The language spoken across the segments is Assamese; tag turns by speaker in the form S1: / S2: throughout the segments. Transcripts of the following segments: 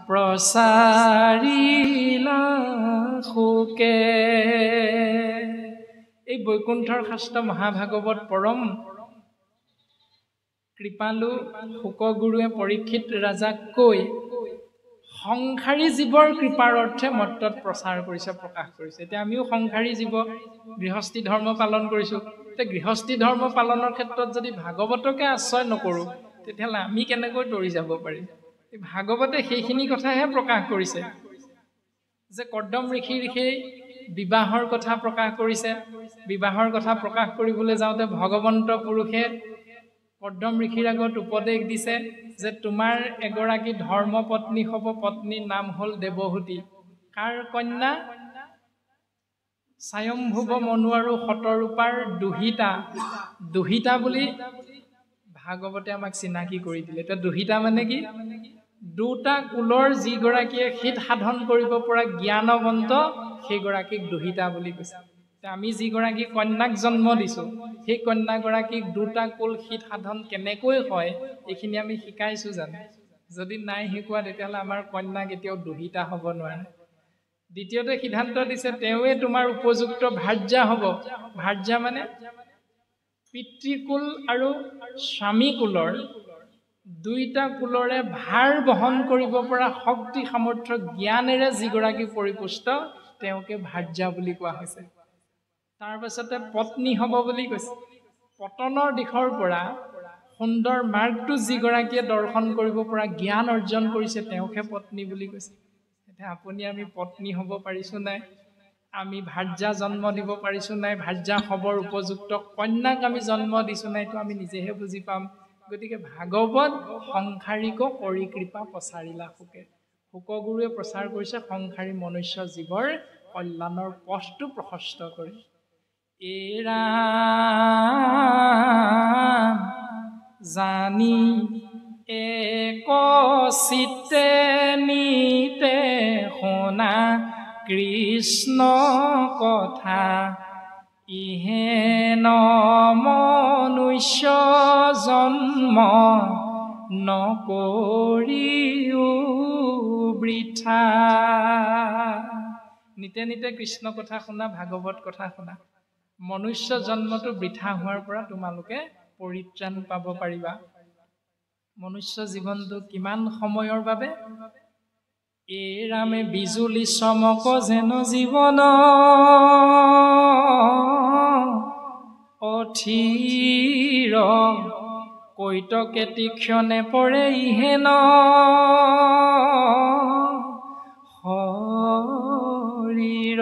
S1: প্ৰচাৰিলা শোকে। এই বৈকুণ্ঠৰ শাস্ত্ৰ মহাভাগৱত পৰম কৃপালু শোকগুৰুৱে পৰীক্ষিত ৰাজাক কৈ সংসাৰী জীৱৰ কৃপাৰ অৰ্থে মত্তত প্ৰচাৰ কৰিছে, প্ৰকাশ কৰিছে। এতিয়া আমিও সংসাৰী জীৱ, গৃহস্থী ধৰ্ম পালন কৰিছোঁ। এতিয়া গৃহস্থী ধৰ্ম পালনৰ ক্ষেত্ৰত যদি ভাগৱতকে আশ্ৰয় নকৰোঁ, তেতিয়াহ'লে আমি কেনেকৈ তৰি যাব পাৰিম? ভাগৱতে সেইখিনি কথাহে প্ৰকাশ কৰিছে যে কৰ্দম ঋষিৰ সেই বিবাহৰ কথা প্ৰকাশ কৰিছে। বিবাহৰ কথা প্ৰকাশ কৰিবলৈ যাওঁতে ভগৱন্ত পুৰুষে কৰ্দম ঋষিৰ আগত উপদেশ দিছে যে তোমাৰ এগৰাকী ধৰ্মপত্নী হ'ব, পত্নীৰ নাম হ'ল দেৱহূতি। কাৰ কন্যা? স্বয়ম্ভুৱ মনু আৰু শতৰূপাৰ দুহিতা। দুহিতা বুলি ভাগৱতে আমাক চিনাকি কৰি দিলে। এতিয়া দুহিতা মানে কি? দুটা কুলৰ যিগৰাকীয়ে হিত সাধন কৰিব পৰা জ্ঞানৱন্ত, সেইগৰাকীক দুহিতা বুলি কৈছে। আমি যিগৰাকী কন্যাক জন্ম দিছোঁ, সেই কন্যাগৰাকীক দুটা কুল হিত সাধন কেনেকৈ হয়, এইখিনি আমি শিকাইছোঁ জানো? যদি নাই শিকোৱা, তেতিয়াহ'লে আমাৰ কন্যা কেতিয়াও দুহিতা হ'ব নোৱাৰে। দ্বিতীয়তে সিদ্ধান্ত দিছে তেওঁৱে তোমাৰ উপযুক্ত ভাৰ্যা হ'ব। ভাৰ্যা মানে পিতৃকুল আৰু স্বামীকুলৰ দুইটা কুলৰে ভাৰ বহন কৰিব পৰা শক্তি সামৰ্থ্য জ্ঞানেৰে যিগৰাকী পৰিপুষ্ট, তেওঁকে ভাৰ্যা বুলি কোৱা হৈছে। তাৰ পাছতে পত্নী হ'ব বুলি কৈছে। পতনৰ দিশৰ পৰা সুন্দৰ মাৰ্গটো যিগৰাকীয়ে দৰ্শন কৰিব পৰা জ্ঞান অৰ্জন কৰিছে, তেওঁকহে পত্নী বুলি কৈছে। এতিয়া আপুনি আমি পত্নী হ'ব পাৰিছোঁ নাই? আমি ভাৰ্যা জন্ম দিব পাৰিছোঁ নাই? ভাৰ্যা হ'বৰ উপযুক্ত কন্যাক আমি জন্ম দিছোঁ নাই? এইটো আমি নিজেহে বুজি পাম। গতিকে ভাগৱত সংসাৰিক কৰি কৃপা প্ৰচাৰিলা শোকে। শোকগুৰুৱে প্ৰচাৰ কৰিছে সংসাৰী মনুষ্য জীৱৰ কল্যাণৰ পথটো প্ৰশস্ত কৰি। এৰাম জানি এক চিত্তে নিতে শুনা কৃষ্ণ কথা, ইহেন মনুষ্য জন্ম নকৰিও বৃথা। নিতে নিতে কৃষ্ণ কথা শুনা, ভাগৱত কথা শুনা। মনুষ্য জন্মটো বৃথা হোৱাৰ পৰা তোমালোকে পৰিত্ৰাণ পাব পাৰিবা। মনুষ্য জীৱনটো কিমান সময়ৰ বাবে? এৰামে বিজুলি চমক যেন জীৱন অথিৰ, কৈতকে তীক্ষ্ণে পৰে ইহেন শৰীৰ।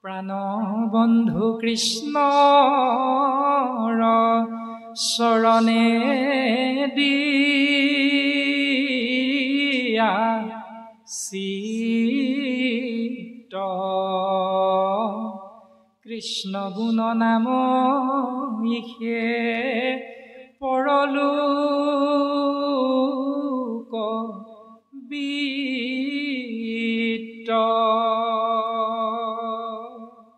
S1: প্ৰাণবন্ধু কৃষ্ণৰ চৰণে দিয়া চিত্ত, কৃষ্ণ গুণ নাম ইহে পৰলো